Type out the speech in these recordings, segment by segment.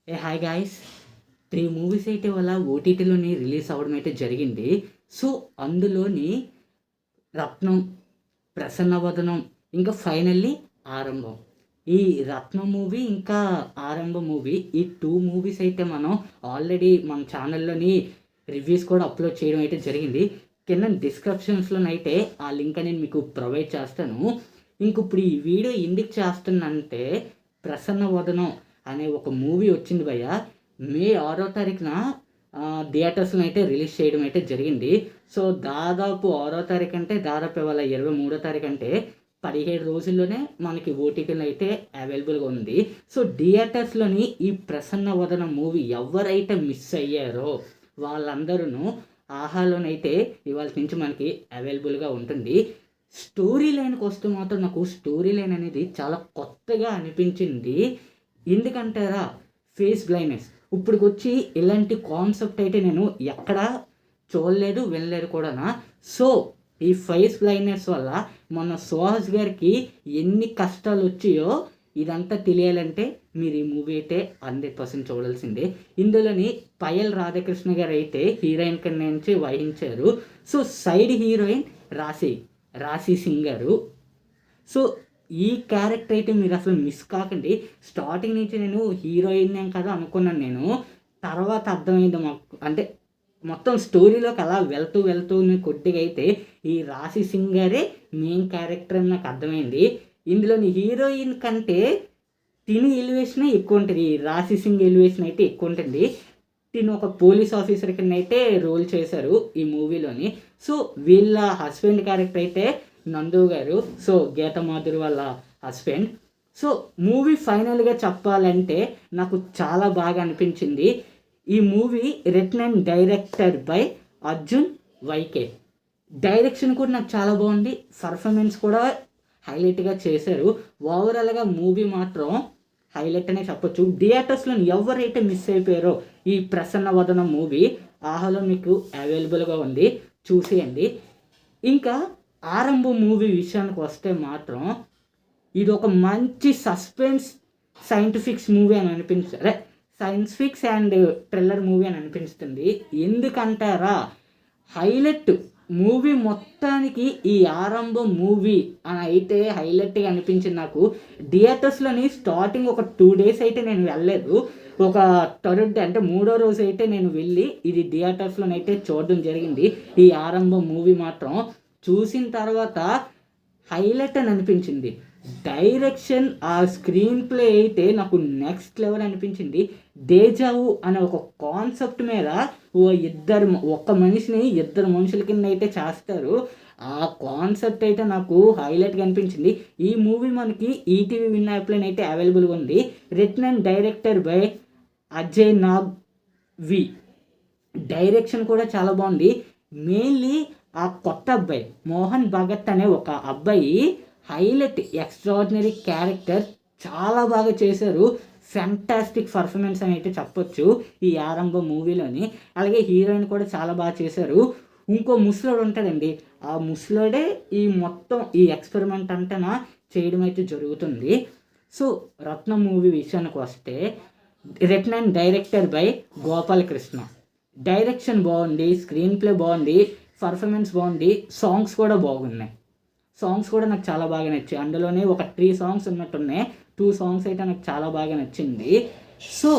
Hi guys! 3 movies అయితే ఇవాళ ఓటీటీలోని release అవ్వడం అయితే జరిగింది. సో, అందులోని 'రత్నం', 'ప్రసన్నవదనం' ఇంకా ఫైనల్లీ 'ఆరంభం'. ఈ 'రత్నం' మూవీ ఇంకా 'ఆరంభం' మూవీ ఈ 2 మూవీస్ అయితే మనం ఆల్రెడీ మన ఛానల్‌లోని రివ్యూస్ కూడా అప్‌లోడ్ చేయడం అయితే జరిగింది. కింద డిస్క్రిప్షన్స్‌లోనైతే ఆ లింక్ అనేది మీకు ప్రొవైడ్ చేస్తాను. ఇంకిప్పుడు ఈ వీడియో ఎందుకు చేస్తున్నానంటే 'ప్రసన్నవదనం' అనే ఒక మూవీ వచ్చింది భయ్యా. మే 6వ తారీఖున థియేటర్స్‌లో అయితే రిలీజ్ చేయడం అయితే జరిగింది. సో, దాదాపు 6వ తారీఖు అంటే దాదాపు ఇవాళ 23వ తారీఖు అంటే 17 రోజుల్లోనే మనకి ఓటీటీలో అయితే అవైలబుల్‌గా ఉంది. సో, థియేటర్స్‌లోని ఈ 'ప్రసన్నవదనం' మూవీ ఎవరైతే మిస్ అయ్యారో వాళ్ళందరూను ఆహాలోనైతే ఇవాల్టి నుంచి మనకి అవైలబుల్‌గా ఉంటుంది. స్టోరీ లైన్‌కి వస్తే మాత్రం నాకు స్టోరీ లైన్ అనేది చాలా కొత్తగా అనిపించింది. ఎందుకంటారా, ఫేస్ బ్లైండ్‌నెస్. ఇప్పటికొచ్చి ఇలాంటి కాన్సెప్ట్ అయితే నేను ఎక్కడా చూడలేదు, వినలేదు కూడానా. సో, ఈ ఫేస్ బ్లైండ్‌నెస్ వల్ల మొన్న 'సుహాస్' గారికి ఎన్ని కష్టాలొచ్చాయో ఇదంతా తెలియాలంటే మీరు ఈ మూవీ అయితే 100% చూడాల్సిందే. ఇందులోని పయల్ రాధాకృష్ణ గారైతే హీరోయిన్ కింద నుంచి వహించారు. సో, సైడ్ హీరోయిన్ రాశి సింగ్ గారు. సో, ఈ క్యారెక్టర్ అయితే మీరు అసలు మిస్ కాకండి. స్టార్టింగ్ నుంచి నేను హీరోయిన్నే కదా అనుకున్నాను నేను. తర్వాత అర్థమైంది మాకు, అంటే మొత్తం స్టోరీలోకి అలా వెళ్తూ కొద్దిగా అయితే ఈ రాశి సింగ్ గారే మెయిన్ క్యారెక్టర్ అని నాకు అర్థమైంది. ఇందులోని హీరోయిన్ కంటే తిని ఎలివేషనే ఎక్కువ ఉంటుంది. ఈ రాశి సింగ్ ఎలివేషన్ అయితే ఎక్కువ ఉంటుంది. తిను ఒక పోలీస్ ఆఫీసర్ కింద అయితే రోల్ చేశారు ఈ మూవీలోని. సో, వీళ్ళ హస్బెండ్ క్యారెక్టర్ అయితే నందు గారు. సో, గీతమాధురి వాళ్ళ హస్బెండ్. సో, మూవీ ఫైనల్గా చెప్పాలంటే నాకు చాలా బాగా అనిపించింది. ఈ movie written and directed by Arjun VK. Direction కూడా నాకు చాలా బాగుంది. పర్ఫార్మెన్స్ కూడా హైలైట్గా చేశారు. ఓవరాల్గా మూవీ మాత్రం హైలైట్ అనే చెప్పొచ్చు. థియేటర్స్లో ఎవరైతే మిస్ అయిపోయారో ఈ 'ప్రసన్నవదనం' మూవీ ఆహాలో మీకు అవైలబుల్గా ఉంది, చూసేయండి. ఇంకా 'ఆరంభం' మూవీ విషయానికి వస్తే మాత్రం ఇది ఒక మంచి సస్పెన్స్ సైంటిఫిక్స్ మూవీ అని అనిపించారు. Science fix and thriller movie అని అనిపిస్తుంది. ఎందుకంటారా, హైలైట్ మూవీ మొత్తానికి ఈ 'ఆరంభం' మూవీ అని అయితే హైలైట్గా అనిపించింది నాకు. థియేటర్స్లోని స్టార్టింగ్ ఒక 2 days అయితే నేను వెళ్ళలేదు. ఒక థర్డ్ డే అంటే 3వ రోజు అయితే నేను వెళ్ళి ఇది థియేటర్స్లోనైతే చూడడం జరిగింది. ఈ 'ఆరంభం' మూవీ మాత్రం చూసిన తర్వాత హైలైట్ అని అనిపించింది. డైరెక్షన్, ఆ స్క్రీన్ ప్లే అయితే నాకు నెక్స్ట్ లెవెల్ అనిపించింది. డేజావు అనే ఒక కాన్సెప్ట్ మీద ఒక్క మనిషిని 2 మనుషుల కింద అయితే చేస్తారు. ఆ కాన్సెప్ట్ అయితే నాకు హైలైట్గా అనిపించింది. ఈ మూవీ మనకి ఈటీవీ విన్ యాప్లో అయితే అవైలబుల్గా ఉంది. Written and director by Ajay Nag V. Direction కూడా చాలా బాగుంది. మెయిన్లీ ఆ కొత్త అబ్బాయి మోహన్ భగత్ అనే ఒక అబ్బాయి హైలైట్, ఎక్స్ట్రాడినరీ క్యారెక్టర్ చాలా బాగా చేశారు. ఫ్యాంటాస్టిక్ పర్ఫార్మెన్స్ అని అయితే చెప్పొచ్చు ఈ 'ఆరంభం' మూవీలోని. అలాగే హీరోయిన్ కూడా చాలా బాగా చేశారు. ఇంకో ముసలోడు ఉంటాడండి, ఆ ముసలోడే ఈ మొత్తం ఈ ఎక్స్పెరిమెంట్ అంటేనా చేయడం అయితే జరుగుతుంది. సో, 'రత్నం' మూవీ విషయానికి వస్తే written and director by Gopalakrishna. Direction బాగుంది, స్క్రీన్ ప్లే బాగుంది, పర్ఫార్మెన్స్ బాగుంది, సాంగ్స్ కూడా బాగున్నాయి. సాంగ్స్ కూడా నాకు చాలా బాగా నచ్చాయి. అందులోనే ఒక 3 సాంగ్స్ ఉన్నట్టున్నాయి. 2 సాంగ్స్ అయితే నాకు చాలా బాగా నచ్చింది. సో,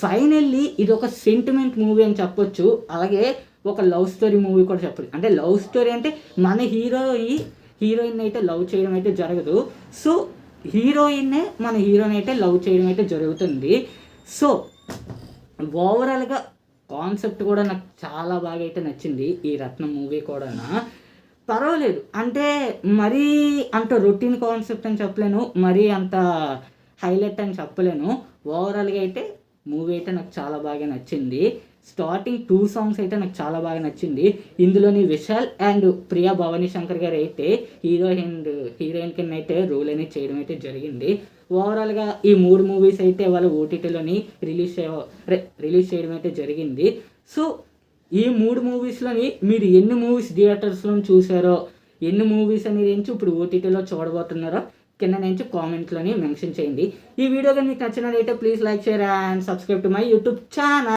ఫైనల్లీ ఇది ఒక సెంటిమెంట్ మూవీ అని చెప్పొచ్చు. అలాగే ఒక లవ్ స్టోరీ మూవీ కూడా చెప్పొచ్చు. అంటే లవ్ స్టోరీ అంటే మన హీరోయిన్ అయితే లవ్ చేయడం అయితే జరగదు. సో, హీరోయిన్నే మన హీరోని అయితే లవ్ చేయడం అయితే జరుగుతుంది. సో, ఓవరాల్గా కాన్సెప్ట్ కూడా నాకు చాలా బాగా అయితే నచ్చింది ఈ 'రత్నం' మూవీ కూడా. పర్వాలేదు, అంటే మరీ అంత రొటీన్ కాన్సెప్ట్ అని చెప్పలేను, మరీ అంత హైలైట్ అని చెప్పలేను. ఓవరాల్గా అయితే మూవీ అయితే నాకు చాలా బాగా నచ్చింది. స్టార్టింగ్ 2 సాంగ్స్ అయితే నాకు చాలా బాగా నచ్చింది. ఇందులోని విశాల్ అండ్ ప్రియా భవానీ శంకర్ గారు అయితే హీరోయిన్ కింద అయితే రోల్ అనేది చేయడం అయితే జరిగింది. ఓవరాల్గా ఈ 3 మూవీస్ అయితే వాళ్ళ ఓటీటీలోని రిలీజ్ చేయడం అయితే జరిగింది. సో, ఈ 3 మూవీస్లోని మీరు ఎన్ని మూవీస్ థియేటర్స్లో చూసారో, ఎన్ని మూవీస్ అనేది ఇప్పుడు ఓటీటీలో చూడబోతున్నారో కింద నుంచి కామెంట్లోని మెన్షన్ చేయండి. ఈ వీడియో కానీ మీకు నచ్చినట్లయితే please like share and subscribe to my YouTube channel.